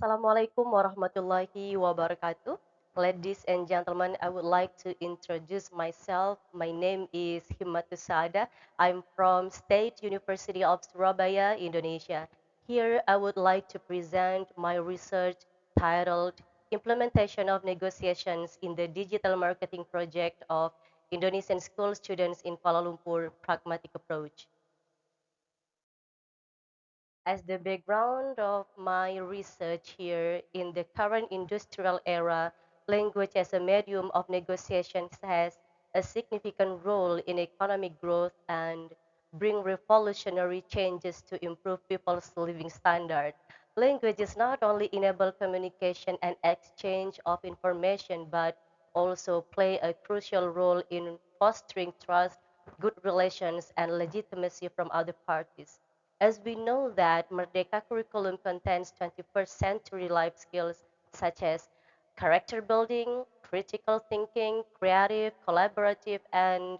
Assalamualaikum warahmatullahi wabarakatuh. Ladies and gentlemen, I would like to introduce myself. My name is Himatus Sya'adah. I'm from State University of Surabaya, Indonesia. Here, I would like to present my research titled Implementation of Negotiations in the Digital Marketing Project of Indonesian School Students in Kuala Lumpur, Pragmatic Approach. As the background of my research here, in the current industrial era, language as a medium of negotiations has a significant role in economic growth and bring revolutionary changes to improve people's living standard. Languages not only enable communication and exchange of information, but also play a crucial role in fostering trust, good relations, and legitimacy from other parties. As we know that Merdeka curriculum contains 21st century life skills such as character building, critical thinking, creative, collaborative, and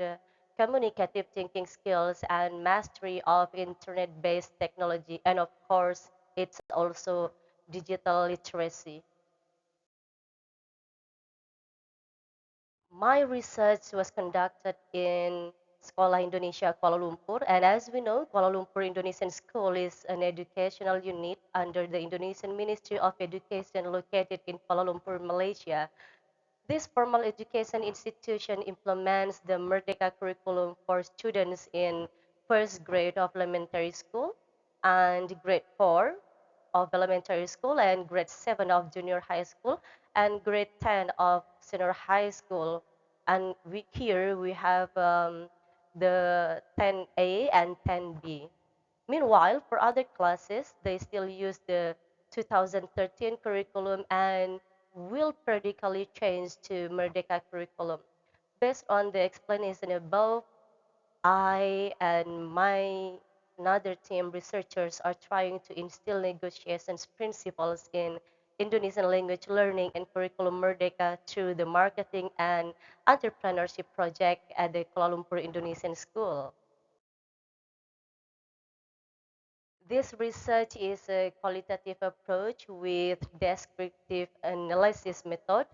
communicative thinking skills, and mastery of internet-based technology, and of course, it's also digital literacy. My research was conducted in Sekolah Indonesia Kuala Lumpur, and as we know, Kuala Lumpur Indonesian School is an educational unit under the Indonesian Ministry of Education located in Kuala Lumpur, Malaysia. This formal education institution implements the Merdeka curriculum for students in first grade of elementary school and grade 4 of elementary school and grade 7 of junior high school and grade 10 of senior high school. And here we have the 10A and 10B. Meanwhile, for other classes, they still use the 2013 curriculum and will periodically change to Merdeka curriculum. Based on the explanation above, I and my another team researchers are trying to instill negotiations principles in Indonesian language learning and curriculum Merdeka through the marketing and entrepreneurship project at the Kuala Lumpur Indonesian School. This research is a qualitative approach with descriptive analysis method.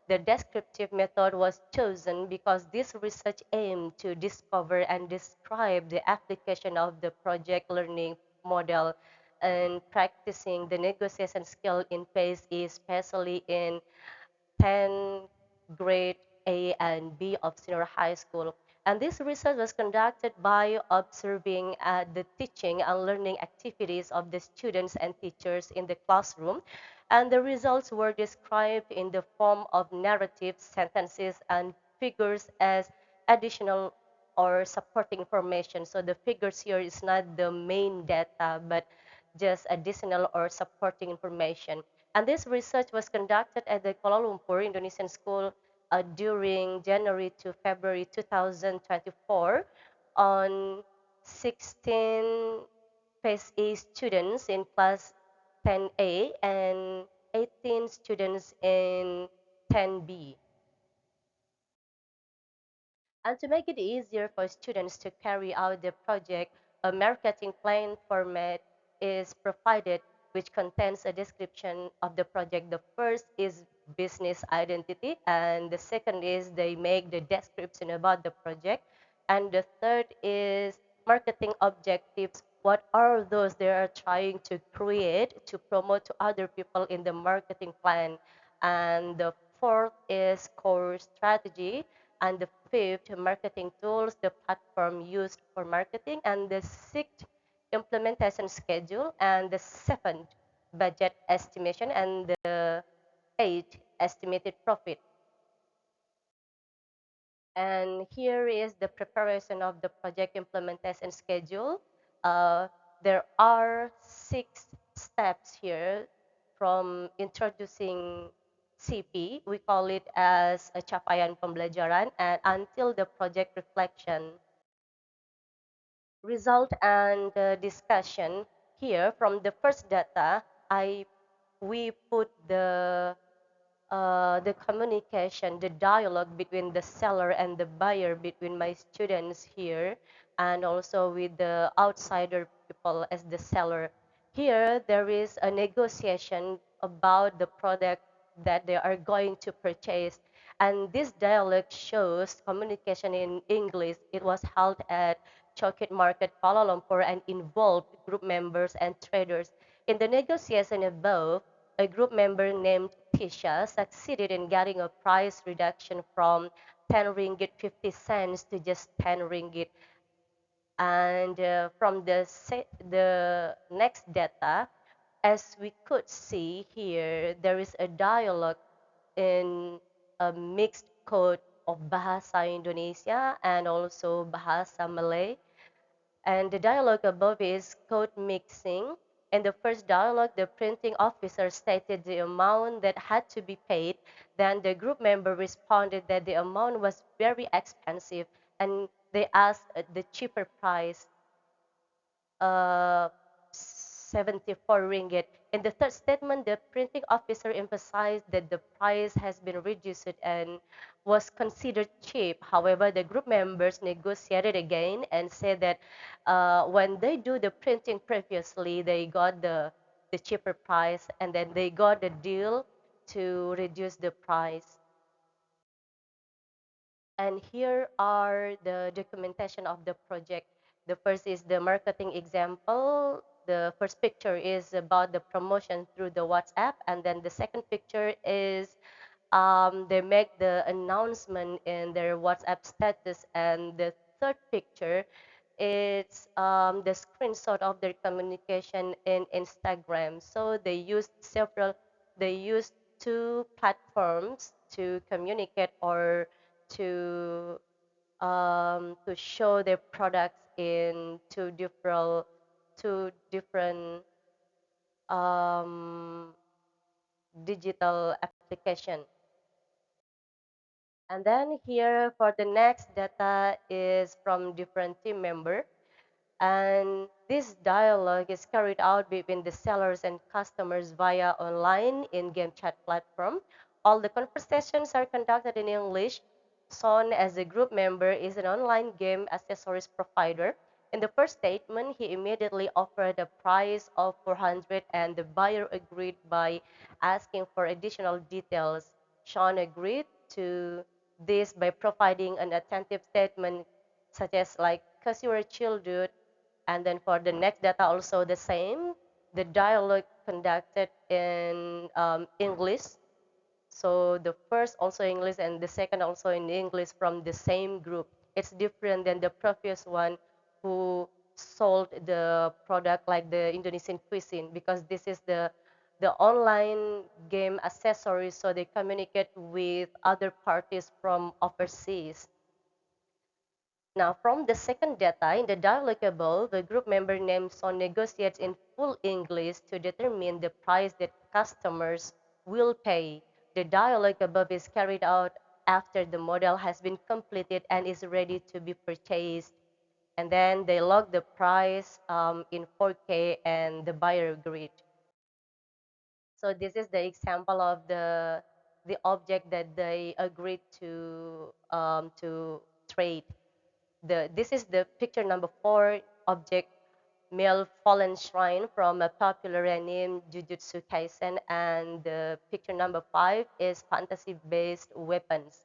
The descriptive method was chosen because this research aimed to discover and describe the application of the project learning model and practicing the negotiation skill in phase E, especially in 10 grade A and B of senior high school. And this research was conducted by observing the teaching and learning activities of the students and teachers in the classroom. And the results were described in the form of narratives, sentences, and figures as additional or supporting information. So the figures here is not the main data, but just additional or supporting information. And this research was conducted at the Kuala Lumpur Indonesian School during January to February 2024 on 16 Phase A students in class 10A and 18 students in 10B. And to make it easier for students to carry out the project, a marketing plan format is provided which contains a description of the project. The first is business identity, and the second is they make the description about the project. And the third is marketing objectives. What are those they are trying to create to promote to other people in the marketing plan? And the fourth is core strategy, and the fifth, marketing tools, the platform used for marketing, and the sixth, implementation schedule, and the seventh, budget estimation, and the eighth, estimated profit. And here is the preparation of the project implementation schedule. Uh, there are 6 steps here from introducing CP, we call it as a capaian pembelajaran, and until the project reflection. Result and discussion here from the first data, we put the communication, the dialogue between the seller and the buyer, between my students here, and also with the outsider people as the seller. Here, there is a negotiation about the product that they are going to purchase. And this dialogue shows communication in English. It was held at Chowkit Market, Kuala Lumpur, and involved group members and traders. In the negotiation above, a group member named Tisha succeeded in getting a price reduction from 10 ringgit 50 cents to just 10 ringgit. And from the next data, as we could see here, there is a dialogue in a mixed code of Bahasa Indonesia and also Bahasa Malay. And the dialogue above is code mixing. In the first dialogue, the printing officer stated the amount that had to be paid. Then the group member responded that the amount was very expensive and they asked the cheaper price, uh, 74 ringgit. In the third statement, the printing officer emphasized that the price has been reduced and was considered cheap. However, the group members negotiated again and said that when they do the printing previously, they got the cheaper price and then they got the deal to reduce the price. And here are the documentation of the project. The first is the marketing example. The first picture is about the promotion through the WhatsApp. And then the second picture is they make the announcement in their WhatsApp status. And the third picture is the screenshot of their communication in Instagram. So they used two platforms to communicate or to show their products in two different um, digital application. And then here for the next data is from different team member. And this dialogue is carried out between the sellers and customers via online in-game chat platform. All the conversations are conducted in English. Son, as a group member, is an online game accessories provider. In the first statement, he immediately offered a price of 400 and the buyer agreed by asking for additional details. Sean agreed to this by providing an attentive statement such as like, cause you're a chill dude, and then for the next data also the same. The dialogue conducted in English. So the first also English and the second also in English from the same group. It's different than the previous one who sold the product like the Indonesian cuisine, because this is the online game accessories, so they communicate with other parties from overseas. Now, from the second data, in the dialogue above, the group member named Son negotiates in full English to determine the price that customers will pay. The dialogue above is carried out after the model has been completed and is ready to be purchased. And then they log the price in 4K and the buyer agreed. So this is the example of the object that they agreed to trade. This is the picture number 4 object, male fallen shrine from a popular anime Jujutsu Kaisen, and the picture number 5 is fantasy based weapons.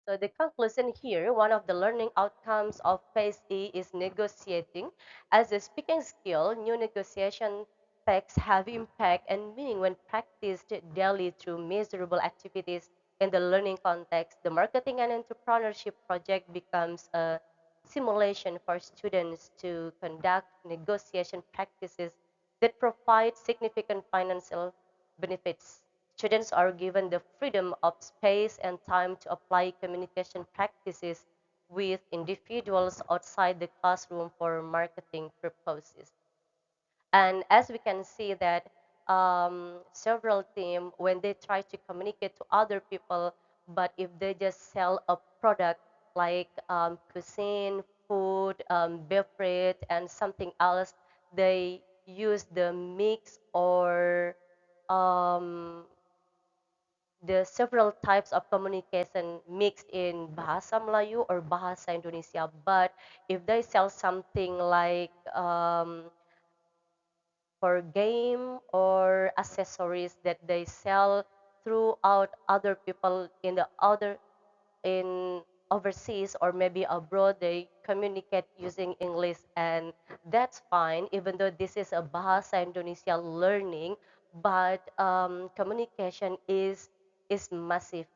So the conclusion here, one of the learning outcomes of phase E is negotiating. As a speaking skill, new negotiation texts have impact and meaning when practiced daily through measurable activities in the learning context. The marketing and entrepreneurship project becomes a simulation for students to conduct negotiation practices that provide significant financial benefits. Students are given the freedom of space and time to apply communication practices with individuals outside the classroom for marketing purposes. And as we can see that several teams, when they try to communicate to other people, but if they just sell a product like cuisine, food, beverage, and something else, they use the mix or um, the several types of communication mixed in Bahasa Melayu or Bahasa Indonesia. But if they sell something like for game or accessories that they sell throughout other people in the other in overseas or maybe abroad, they communicate using English, and that's fine even though this is a bahasa Indonesia learning, but communication is massive,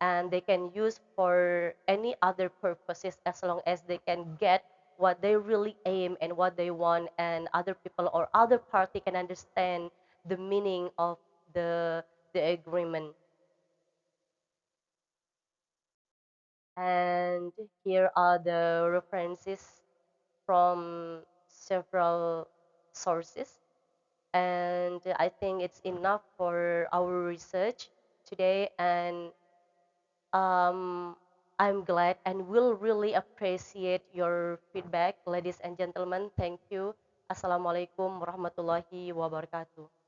and they can use for any other purposes as long as they can get what they really aim and what they want, and other people or other party can understand the meaning of the agreement. And here are the references from several sources, and I think it's enough for our research today, and um, I'm glad and will really appreciate your feedback, ladies and gentlemen. Thank you. Assalamualaikum warahmatullahi wabarakatuh.